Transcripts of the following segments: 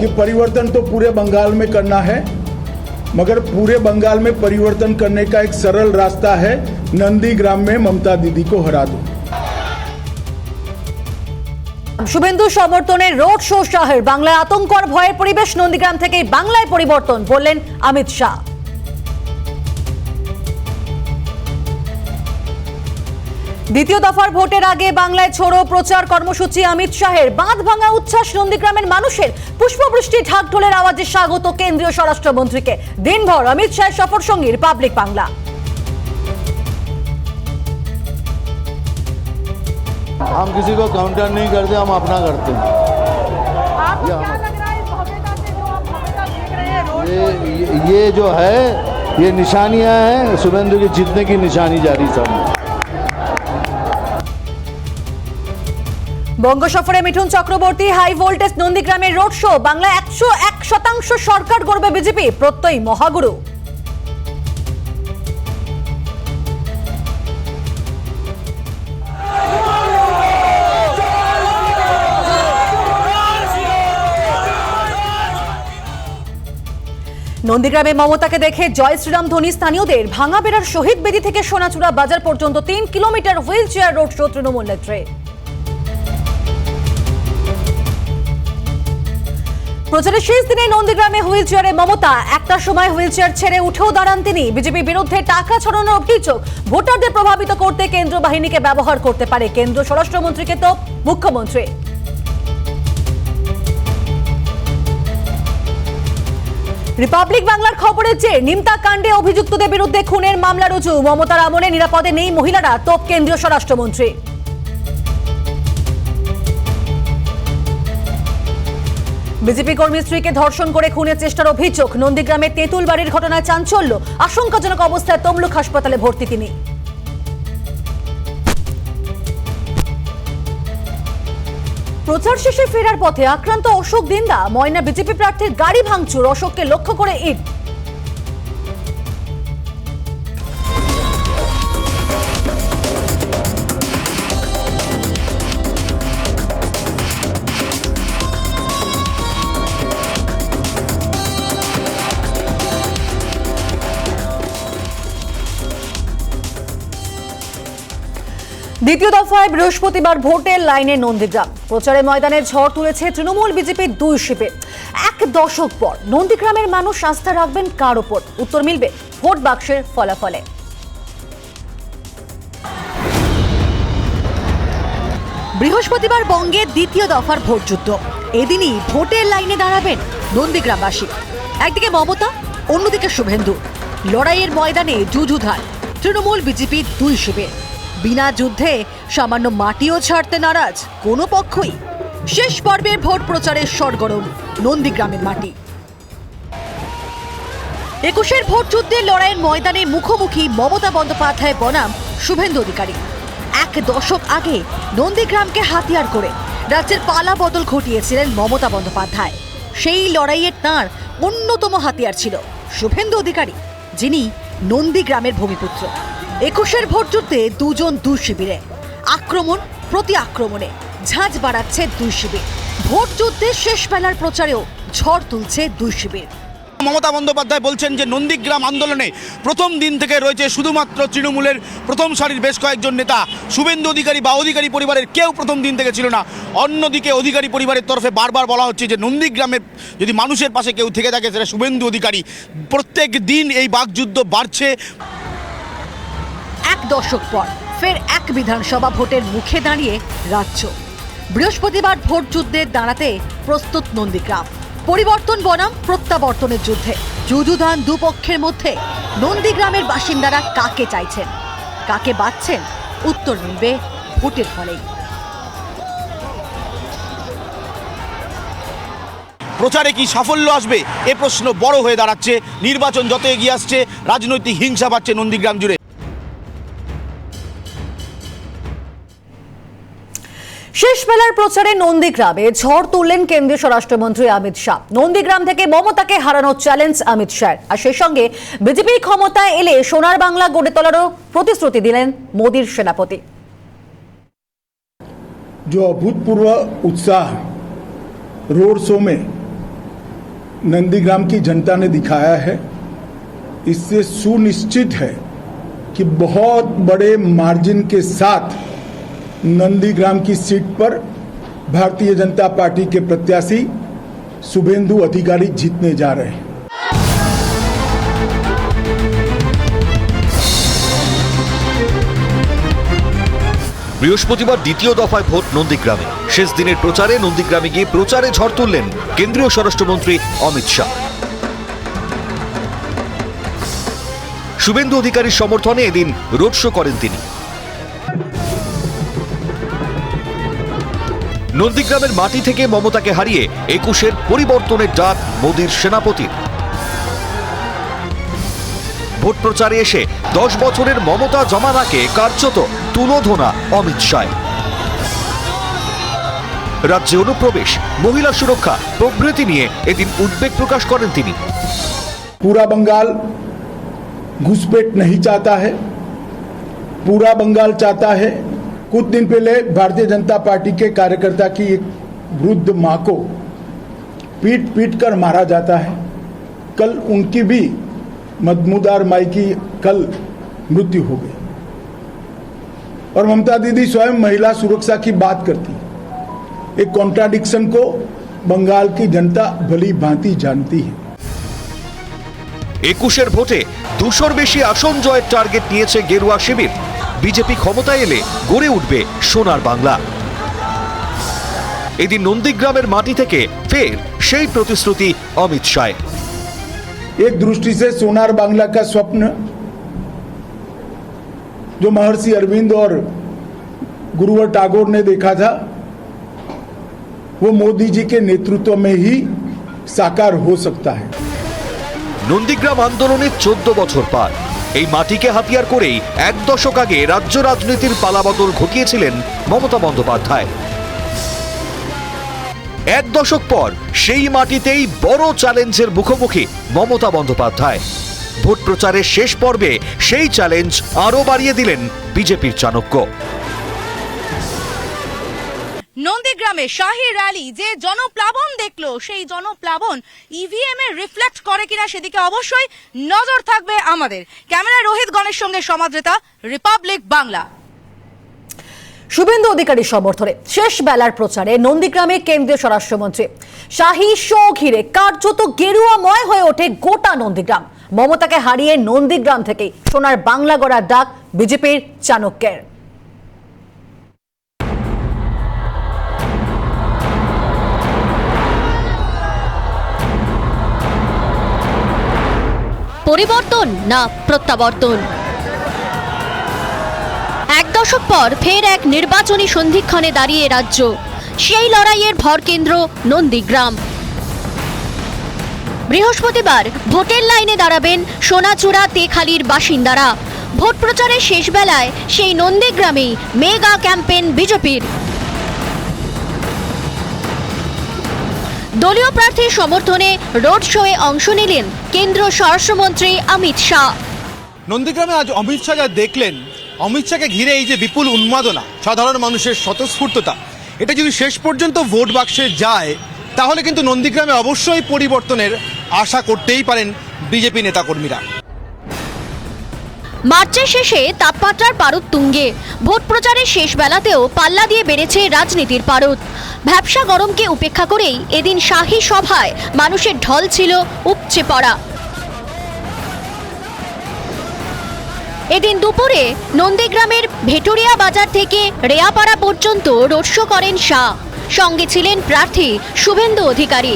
कि परिवर्तन तो पूरे बंगाल में करना है, मगर पूरे बंगाल में परिवर्तन करने का एक सरल रास्ता है, नंदीग्राम में ममता दीदी को हरा दो। শুভেন্দু সমর্থনে রোড শো শাহের বাংলায় আতঙ্ক আর ভয়ের পরিবেশ নন্দীগ্রাম থেকে বাংলায় পরিবর্তন বললেন অমিত শাহ। দ্বিতীয় দফার ভোটের আগে বাংলায় ছোড়ো প্রচার কর্মসূচি অমিত শাহের। বাঁধ ভাঙা উচ্ছ্বাস নন্দীগ্রামের মানুষের, পুষ্পবৃষ্টি ঢাকঢোলের আওয়াজে স্বাগত কেন্দ্রীয় স্বরাষ্ট্রমন্ত্রীকে। দিনভর অমিত শাহের সফর সঙ্গী রিপাবলিক বাংলা। हम किसी को काउंटर नहीं करते, हम अपना करते हैं। आपको क्या लग रहा है इस भव्यता से जो आप भव्यता देख रहे हैं रोड ये जो है, ये निशानियां हैं शुभेंदु के जीतने की निशानी जारी सब। বঙ্গ সফরে মিঠুন চক্রবর্তী। হাই ভোল্টেজ নন্দীগ্রামের রোড শো। বাংলায় 101% সরকার গড়বে বিজেপি, প্রত্যয় মহাগুরু। নন্দীগ্রামে মমতাকে দেখে জয় শ্রীরাম ধ্বনি স্থানীয়দের। ভাঙাবেড়ার শহীদ বেদি থেকে সোনাচূড়া বাজার পর্যন্ত 3 kilometre wheel chair road show Trinamool নেত্রী। প্রচারের শেষ দিনে নন্দীগ্রামে হুইল চেয়ারে মমতা। একটা সময় হুইল চেয়ার ছেড়ে উঠেও দাঁড়ান তিনি। বিজেপির বিরুদ্ধে টাকা ছড়ানোর অভিযোগ। ভোটারদের প্রভাবিত করতে কেন্দ্র বাহিনীকে ব্যবহার করতে পারে। কেন্দ্র স্বরাষ্ট্রমন্ত্রীকে তো মুখ্যমন্ত্রী। রিপাবলিক বাংলার খবরের চেয়ে নিমতা কাণ্ডে অভিযুক্তদের বিরুদ্ধে খুনের মামলা রুজু। মমতার আমলে নিরাপদে নেই মহিলারা, তোপ কেন্দ্রীয় স্বরাষ্ট্রমন্ত্রী। বিজেপি কর্মী স্ত্রীকে ধর্ষণ করে খুনের চেষ্টার অভিযোগ। নন্দীগ্রামে তেঁতুল বাড়ির ঘটনায় চাঞ্চল্য। আশঙ্কাজনক অবস্থায় তমলুক হাসপাতালে ভর্তি তিনি। প্রচার শেষে ফেরার পথে আক্রান্ত অশোক দিন্দা। ময়না বিজেপি প্রার্থীর গাড়ি ভাঙচুর, অশোককে লক্ষ্য করে ইট। দ্বিতীয় দফায় বৃহস্পতিবার ভোটের লাইনে নন্দীগ্রাম। প্রচারের ময়দানে ঝড় তুলেছে তৃণমূল বিজেপির 2 শিবির। 1 দশক পর নন্দীগ্রামের মানুষ আস্থা রাখবেন কার ওপর? উত্তর মিলবে ভোট বাক্সের ফলাফলে। বৃহস্পতিবার বঙ্গের দ্বিতীয় দফার ভোট যুদ্ধ। এদিনই ভোটের লাইনে দাঁড়াবেন নন্দীগ্রামবাসী। একদিকে মমতা, অন্যদিকে শুভেন্দু। লড়াইয়ের ময়দানে যুযুধান তৃণমূল বিজেপির 2 শিবির। বিনা যুদ্ধে সামান্য মাটিও ছাড়তে নারাজ কোনো পক্ষই। শেষ পর্বের ভোট প্রচারের সরগরম নন্দীগ্রামের মাটি। 21-এর ভোট যুদ্ধের লড়াইয়ের ময়দানে মুখোমুখি মমতা বন্দ্যোপাধ্যায় বনাম শুভেন্দু অধিকারী। 1 দশক আগে নন্দীগ্রামকে হাতিয়ার করে রাজ্যের পালা বদল ঘটিয়েছিলেন মমতা বন্দ্যোপাধ্যায়। সেই লড়াইয়ের তাঁর অন্যতম হাতিয়ার ছিল শুভেন্দু অধিকারী, যিনি নন্দীগ্রামের ভূমিপুত্র। 21-এর ভোট যুদ্ধে 2 জন 2 শিবিরে। আক্রমণ প্রতি আক্রমণে ঝাঁঝ বাড়াচ্ছে 2 শিবির। ভোট যুদ্ধের শেষ বেলার প্রচারেও ঝড় তুলছে 2 শিবির। মমতা বন্দ্যোপাধ্যায় বলছেন যে নন্দীগ্রাম আন্দোলনে প্রথম দিন থেকে রয়েছে শুধুমাত্র তৃণমূলের প্রথম সারির বেশ কয়েকজন নেতা। শুভেন্দু অধিকারী বা অধিকারী পরিবারের কেউ প্রথম দিন থেকে ছিল না। অন্যদিকে অধিকারী পরিবারের তরফে বারবার বলা হচ্ছে যে নন্দীগ্রামের যদি মানুষের পাশে কেউ থেকে থাকে সেটা শুভেন্দু অধিকারী। প্রত্যেক দিন এই বাকযুদ্ধ বাড়ছে। 1 দশক পর ফের এক বিধানসভা ভোটের মুখে দাঁড়িয়ে রাজ্য। বৃহস্পতিবার ভোট যুদ্ধে দাঁড়াতে প্রস্তুত নন্দীগ্রাম। পরিবর্তন বনাম প্রত্যাবর্তনের যুদ্ধে যুযুধান দুপক্ষের মধ্যে। নন্দীগ্রামের বাসিন্দারা কাকে চাইছেন, কাকে বাছছেন? উত্তর মিলবে ভোটের ফলেই। প্রচারে কি সাফল্য আসবে এ প্রশ্ন বড় হয়ে দাঁড়াচ্ছে। নির্বাচন যত এগিয়ে আসছে রাজনৈতিক হিংসা বাড়ছে নন্দীগ্রাম জুড়ে। শেষ বেলার প্রচারে নন্দীগ্রামে ঝড় তুললেন কেন্দ্রীয় স্বরাষ্ট্রমন্ত্রী অমিত শাহ। নন্দীগ্রাম থেকে মমতাকে হারানোর চ্যালেঞ্জ অমিত শাহ। আর সেই সঙ্গে বিজেপি ক্ষমতায় এলে সোনার বাংলা গড়ে তোলারও প্রতিশ্রুতি দিলেন মোদীর সেনাপতি। जो अभूतपूर्व उत्साह रोड शो में नंदीग्राम की जनता ने दिखाया है, इससे सुनिश्चित है कि बहुत बड़े मार्जिन के साथ नंदीग्राम की सीट पर भारतीय जनता पार्टी के प्रत्याशी शुभेंदु अधिकारी जीतने जा रहे हैं। বৃহস্পতিবার দ্বিতীয় দফায় ভোট নন্দীগ্রামে। শেষ দিনের প্রচারে নন্দীগ্রামে গিয়ে প্রচারে ঝড় তুললেন কেন্দ্রীয় স্বরাষ্ট্রমন্ত্রী অমিত শাহ। শুভেন্দু অধিকারীর সমর্থনে এদিন রোড শো করেন তিনি। নন্দীগ্রামের মাটি থেকে মমতাকে হারিয়ে ২১-এর পরিবর্তনের ডাক মোদির সেনাপতির। ভোট প্রচারে এসে 10 বছরের মমতা জমানাকে কার্যত তুলোধনা অমিত শাহ। রাজ্যে অনুপ্রবেশ, মহিলা সুরক্ষা প্রভৃতি নিয়ে এদিন উদ্বেগ প্রকাশ করেন তিনি। पूरा बंगाल घुसपैठ नहीं चाहता है, पूरा बंगाल चाहता है। कुछ दिन पहले भारतीय जनता पार्टी के कार्यकर्ता की एक वृद्ध मां को पीट पीट कर मारा जाता है। कल उनकी भी मदमुदार माई की कल मृत्यु हो गई और ममता दीदी स्वयं महिला सुरक्षा की बात करती। एक कॉन्ट्राडिक्शन को बंगाल की जनता भली भांति जानती है। ২১-এর ভোটে 200-র বেশি আসন জয়ের টার্গেট নিয়েছে গেরুয়া শিবির। বিজেপি ক্ষমতায় এলে গড়ে উঠবে সোনার বাংলা। এদিন নন্দীগ্রামের মাটি থেকে ফের সেই প্রতিশ্রুতি অমিত শাহ। एक दृष्टि से सोनार बांग्ला का स्वप्न जो महर्षि अरविंद और गुरुवर टैगोर ने देखा था, वो मोदी जी के नेतृत्व में ही साकार हो सकता है। নন্দীগ্রাম আন্দোলনে 14 বছর পার। এই মাটিকে হাতিয়ার করেই 1 দশক আগে রাজ্য রাজনীতির পালাবদল ঘটিয়েছিলেন মমতা বন্দ্যোপাধ্যায়। 1 দশক পর সেই মাটিতেই বড় চ্যালেঞ্জের মুখোমুখি মমতা বন্দ্যোপাধ্যায়। ভোট প্রচারের শেষ পর্বে সেই চ্যালেঞ্জ আরো বাড়িয়ে দিলেন বিজেপির চাণক্য। নন্দীগ্রামে শাহী র্যালি যে জনপ্লাবন দেখলো, সেই জনপ্লাবন ইভিএম এ রিফ্লেক্ট করে কিনা সেদিকে অবশ্যই নজর থাকবে আমাদের। ক্যামেরায় রোহিত গণের সঙ্গে সমাদৃতা, রিপাবলিক বাংলা। শুভেন্দু অধিকারীর সমর্থনে শেষ বেলার প্রচারে নন্দীগ্রামে কেন্দ্রীয় স্বরাষ্ট্রমন্ত্রী শাহী শো ঘিরে কার্যত গেরুয়াময় হয়ে ওঠে গোটা নন্দীগ্রাম। মমতাকে হারিয়ে নন্দীগ্রাম থেকে সোনার বাংলা গড়ার ডাক বিজেপির চাণক্যের। পরিবর্তন না প্রত্যাবর্তন, 1 দশক পর ফের এক নির্বাচনী সন্ধিক্ষণে দাঁড়িয়ে রাজ্য। সেই লড়াইয়ের ভরকেন্দ্র নন্দীগ্রাম। বৃহস্পতিবার ভোটের লাইনে দাঁড়াবেন সোনাচূড়া তেখালির বাসিন্দারা। ভোট প্রচারের শেষ বেলায় সেই নন্দীগ্রামেই মেগা ক্যাম্পেইন বিজেপির। দলীয় প্রার্থীর সমর্থনে রোড শোয়ে অংশ নিলেন কেন্দ্রীয় স্বরাষ্ট্রমন্ত্রী অমিত শাহ। নন্দীগ্রামে আজ অমিত শাহ যা দেখলেন, অমিত শাহকে ঘিরে এই যে বিপুল উন্মাদনা, সাধারণ মানুষের স্বতঃস্ফূর্ততা, এটা যদি শেষ পর্যন্ত ভোট বাক্সে যায় তাহলে কিন্তু নন্দীগ্রামে অবশ্যই পরিবর্তনের আশা করতেই পারেন বিজেপি নেতাকর্মীরা। মার্চের শেষে তাপমাত্রার পারদ তুঙ্গে। ভোট প্রচারের শেষ বেলাতেও পাল্লা দিয়ে বেড়েছে রাজনীতির পারদ। ভ্যাপসা গরমকে উপেক্ষা করেই এদিন শাহী সভায় মানুষের ঢল ছিল উপচে পড়া। এদিন দুপুরে নন্দীগ্রামের ভেটুরিয়া বাজার থেকে রেয়াপাড়া পর্যন্ত রোড শো করেন শাহ। সঙ্গে ছিলেন প্রার্থী শুভেন্দু অধিকারী।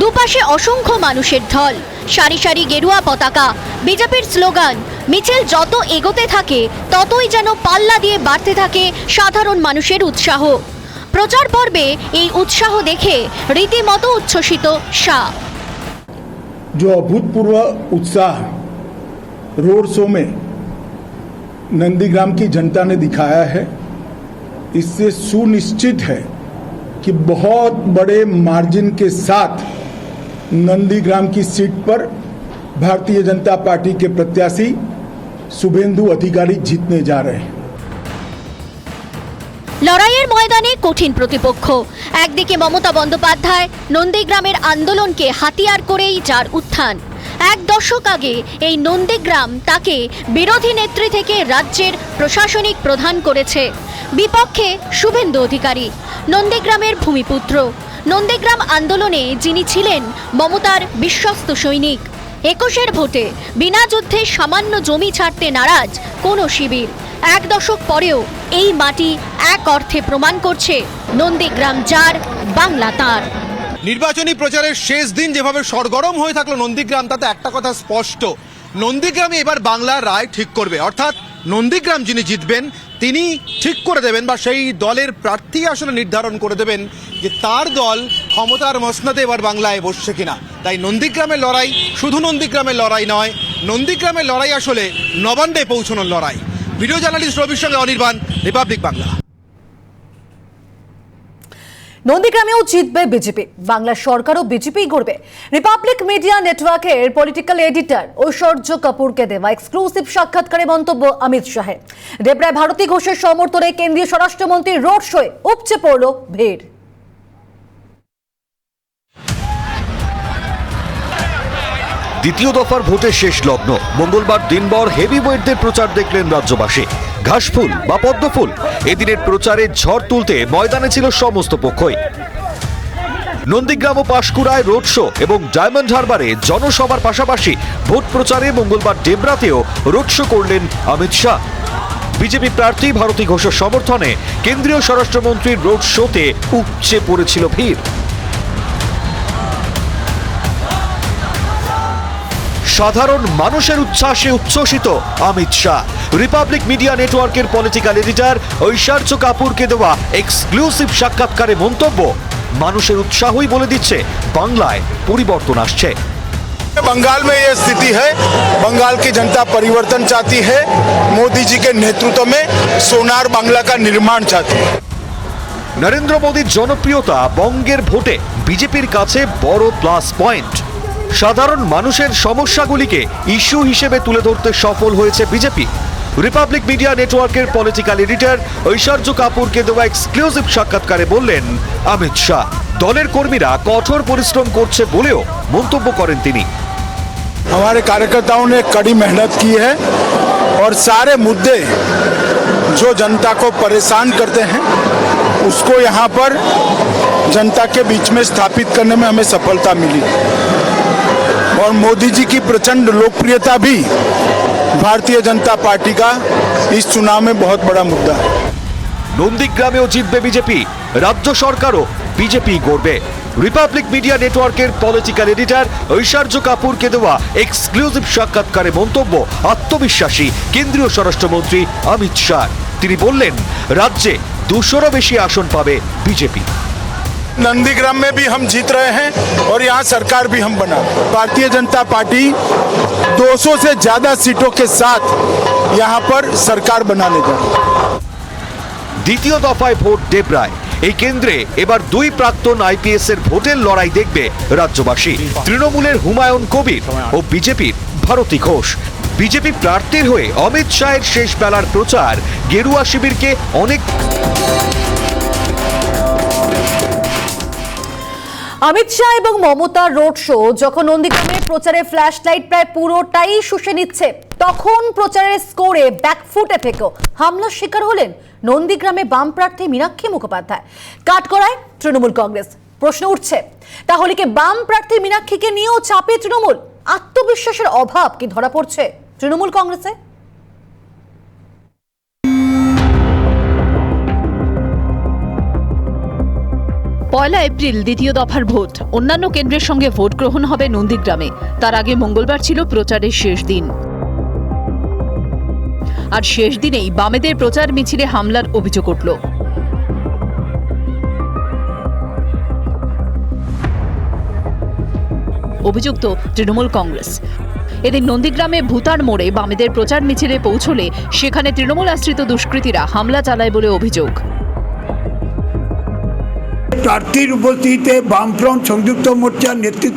দুপাশে অসংখ্য মানুষের ঢল, সারি সারি গেরুয়া পতাকা, বিজেপির স্লোগান। মিছিল যত এগোতে থাকে ততই যেন পাল্লা দিয়ে বাড়তে থাকে সাধারণ মানুষের উৎসাহ। প্রচার পর্বে এই উৎসাহ দেখে রীতিমতো উচ্ছ্বসিত শাহ। जो अभूतपूर्व उत्साह रोड शो में नंदीग्राम की जनता ने दिखाया है, इससे सुनिश्चित है कि बहुत बड़े मार्जिन के साथ नंदीग्राम की सीट पर भारतीय जनता पार्टी के प्रत्याशी शुभेंदु अधिकारी जीतने जा रहे हैं। লড়াইয়ের ময়দানে কঠিন প্রতিপক্ষ। একদিকে মমতা বন্দ্যোপাধ্যায়, নন্দীগ্রামের আন্দোলনকে হাতিয়ার করেই যার উত্থান। এক দশক আগে এই নন্দীগ্রাম তাকে বিরোধী নেত্রী থেকে রাজ্যের প্রশাসনিক প্রধান করেছে। বিপক্ষে শুভেন্দু অধিকারী, নন্দীগ্রামের ভূমিপুত্র। নন্দীগ্রাম আন্দোলনে যিনি ছিলেন মমতার বিশ্বস্ত সৈনিক। 21-এর ভোটে বিনা যুদ্ধে সামান্য জমি ছাড়তে নারাজ কোনো শিবির। এক দশক পরেও এই মাটি এক অর্থে প্রমাণ করছে নন্দীগ্রাম যার, বাংলা তার। নির্বাচনী প্রচারের শেষ দিন যেভাবে সরগরম হয়ে থাকলো নন্দীগ্রাম, তাতে একটা কথা স্পষ্ট, নন্দীগ্রামে এবার বাংলার রায় ঠিক করবে। অর্থাৎ নন্দীগ্রাম যিনি জিতবেন তিনি ঠিক করে দেবেন বা সেই দলের প্রার্থী আসলে নির্ধারণ করে দেবেন যে তার দল ক্ষমতার মসনদে এবার বাংলায় বসছে কিনা। তাই নন্দীগ্রামের লড়াই শুধু নন্দীগ্রামের লড়াই নয়, নন্দীগ্রামের লড়াই আসলে নবান্নে পৌঁছানোর লড়াই। ভিডিও জার্নালিস্ট রবির সঙ্গে অনির্বাণ, রিপাবলিক বাংলা। নন্দীগ্রামেও জিতবে বিজেপি, বাংলা সরকারও বিজেপিই করবে। রিপাবলিক মিডিয়া নেটওয়ার্কের পলিটিক্যাল এডিটর ঐশ্বর্য কাপুরকে দেওয়া এক্সক্লুসিভ সাক্ষাৎকারে মন্তব্য অমিত শাহের। দেবরায় ভারতী ঘোষের সমর্থনে কেন্দ্রীয় স্বরাষ্ট্রমন্ত্রীর রোড শোয়ে উপচে পড়ল ভিড়। দ্বিতীয় দফার ভোটের শেষ লগ্ন, মঙ্গলবার দিনভর হেভিওয়েটদের প্রচার দেখলেন রাজ্যবাসী। ঘাসফুল বা পদ্মফুল, এদিনের প্রচারে ঝড় তুলতে ময়দানে ছিল সমস্ত পক্ষই। নন্দীগ্রাম ও পাঁশকুড়ায় রোড শো এবং ডায়মন্ড হারবারে জনসভার পাশাপাশি ভোট প্রচারে মঙ্গলবার ডেবরাতেও রোড শো করলেন অমিত শাহ। বিজেপি প্রার্থী ভারতী ঘোষের সমর্থনে কেন্দ্রীয় স্বরাষ্ট্রমন্ত্রীর রোড শোতে উপচে পড়েছিল ভিড়। সাধারণ মানুষের উচ্ছ্বাসে উচ্ছ্বসিত অমিত শাহ। রিপাবলিক মিডিয়া নেটওয়ার্কের পলিটিক্যাল এডিটর ঐশ্বর্য কাপুরকে দেওয়া এক্সক্লুসিভ সাক্ষাৎকারে মন্তব্য, মানুষের উৎসাহই বলে দিচ্ছে বাংলায় পরিবর্তন আসছে। बंगाल में ये स्थिति है, बंगाल की जनता परिवर्तन चाहती है, मोदी जी के नेतृत्व में सोनार बांग्ला का निर्माण चाहती है। নরেন্দ্র মোদীর জনপ্রিয়তা বঙ্গের ভোটে বিজেপির কাছে বড় প্লাস পয়েন্ট। সাধারণ মানুষের সমস্যাগুলিকে ইস্যু হিসেবে তুলে ধরতে সফল হয়েছে বিজেপি। রিপাবলিক মিডিয়া নেটওয়ার্কের পলিটিক্যাল এডিটর ঐশ্বর্য কাপুরকে দেওয়া এক্সক্লুসিভ সাক্ষাৎকারে বললেন অমিত শাহ। দলের কর্মীরা কঠোর পরিশ্রম করছে বলেও মন্তব্য করেন তিনি। हमारे कार्यकर्ताओं ने कड़ी मेहनत की है और सारे मुद्दे जो जनता को परेशान करते हैं उसको यहाँ पर जनता के बीच में स्थापित करने में हमें सफलता मिली और मोदी जी की प्रचंड लोकप्रियता भी भारतीय जनता पार्टी का इस चुनाव में बहुत बड़ा मुद्दा है। নন্দীগ্রামেও জিতবে বিজেপি, রাজ্য সরকারও বিজেপি গড়বে। রিপাবলিক মিডিয়া নেটওয়ার্কের পলিটিক্যাল এডিটর ঐশ্বর্য কাপুরকে দেওয়া এক্সক্লুসিভ সাক্ষাৎকারে মন্তব্য আত্মবিশ্বাসী কেন্দ্রীয় স্বরাষ্ট্রমন্ত্রী অমিত শাহ। তিনি বললেন রাজ্যে 200-রও বেশি আসন পাবে বিজেপি। नंदीग्राम में भी हम जीत रहे हैं और यहाँ सरकार भी हम बना। भारतीय जनता पार्टी 200 से ज्यादा सीटों के साथ यहाँ पर सरकार बनाने जा रही है। দ্বিতীয় দফায় ভোট ডেবরায়। এই কেন্দ্রে এবার দুই প্রাক্তন আইপিএস এর ভোটের লড়াই দেখবে রাজ্যবাসী। তৃণমূলের হুমায়ুন কবির ও বিজেপির ভারতী ঘোষ। বিজেপি প্রার্থীর হয়ে অমিত শাহের শেষ বেলার প্রচার গেরুয়া শিবিরকে অনেক। অমিত শাহ এবং মমতার রোড শো যখন নন্দীগ্রামের প্রচারে ফ্ল্যাশ লাইট প্রায় পুরোটাই শুষে নিচ্ছে, তখন প্রচারের স্কোরে ব্যাকফুটে থেকেও হামলার শিকার হলেন নন্দীগ্রামে বাম প্রার্থী মীনাক্ষী মুখোপাধ্যায়। কাঠগড়ায় তৃণমূল কংগ্রেস। প্রশ্ন উঠছে, তাহলে কি বাম প্রার্থী মীনাক্ষীকে নিয়েও চাপে তৃণমূল? আত্মবিশ্বাসের অভাব কি ধরা পড়ছে তৃণমূল কংগ্রেসে? পয়লা এপ্রিল দ্বিতীয় দফার ভোট। অন্যান্য কেন্দ্রের সঙ্গে ভোট গ্রহণ হবে নন্দীগ্রামে। তার আগে মঙ্গলবার ছিল প্রচারের শেষ দিন। আর শেষ দিনেই বামেদের প্রচার মিছিলে হামলার অভিযোগ উঠল। অভিযুক্ত তৃণমূল কংগ্রেস। এদিন নন্দীগ্রামে ভূতার মোড়ে বামেদের প্রচার মিছিলে পৌঁছলে সেখানে তৃণমূল আশ্রিত দুষ্কৃতীরা হামলা চালায় বলে অভিযোগ। প্রার্থীর উপস্থিতিতে বামফ্রন্ট সংযুক্ত মোর্চার নেতৃত্ব